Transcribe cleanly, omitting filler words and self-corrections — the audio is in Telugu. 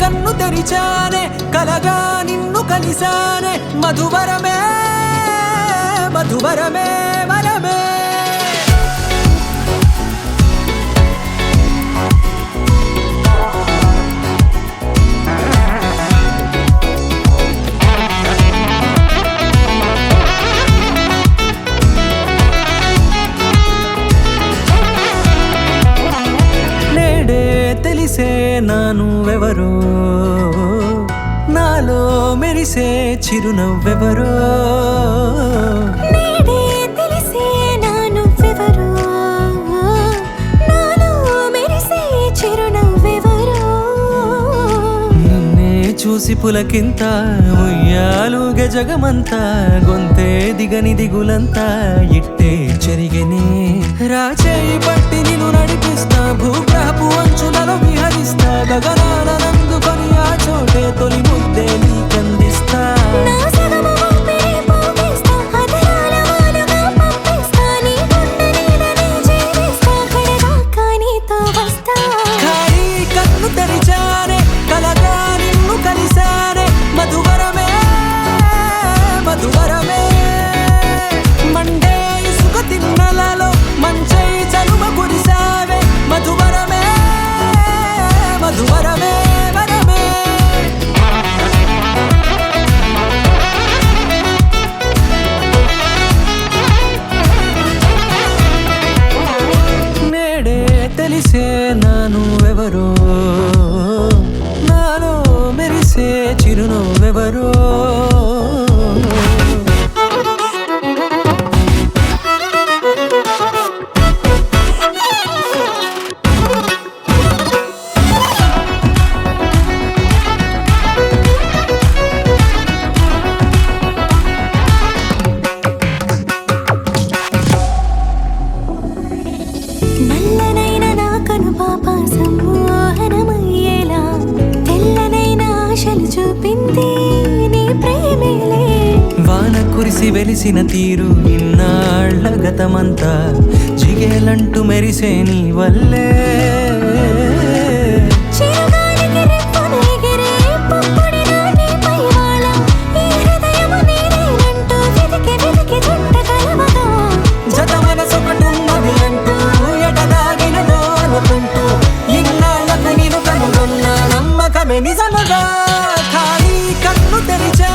కన్ను తెరిచానే కలగా నిన్ను కలిసానే మధువరమే మధువరమే వరమే తెలిసే నానువెవరో నాలో మెరిసే చిరునవ్వెవరో నేడే తెలిసే నానువెవరో నాలో మెరిసే చిరునవ్వెవరో నిన్నే చూసి పులకింత ఉయ్యాలుగే జగమంతా గొంతే దిగని దిగులంతా ఇట్టే చెరిగెనే రాచేయి పట్టి నిన్ను నడిపిస్తా భూగ్రహపు అంచులలో విహరిస్తా గగనాల నందుకొని ఆ చోటే తొలి ముద్దే నీకందిస్తా నా సగము ఊపిరి పోగేస్తా అధరాల వాలుగా పంపిస్తా నీ గుండె నీడనే జీవిస్తా కడదాకా నీతో వస్తా ఖాళీ కన్ను తెరిచానే కలగా నిన్ను కలిసానే మధువరమే మధువరమే మండే ఇసుక తిన్నలలో మంచై చలువ కురిసావే మధువరమే మధువరమే వరమే నేడే తెలిసే నానువెవరో నాలో మెరిసే చిరునవ్వెవరో నల్లనైన నా కనుపాప సమ్మోహనమయ్యేలా తెల్లనైన ఆశలు చూపింది నీ ప్రేమేలే వాన కురిసి వెలిసిన తీరు ఇన్నాళ్ల గతమంతా జిగేలంటూ మెరిసే నీ వల్లే చిరుగాలికి రెప్పన ఎగిరే పుప్పొడిన నీ పైవాళ ఈ హృదయము నీదేనంటూ వెతికి వెతికి జంట కలవగా జత మనసొకటున్నది అంటూ ఎటదాగినదో అనుకుంటూ ఇన్నాళ్లకు నేను కనుగొన్న నమ్మకమే నిజముగా ఖాళీ కన్ను తెరిచా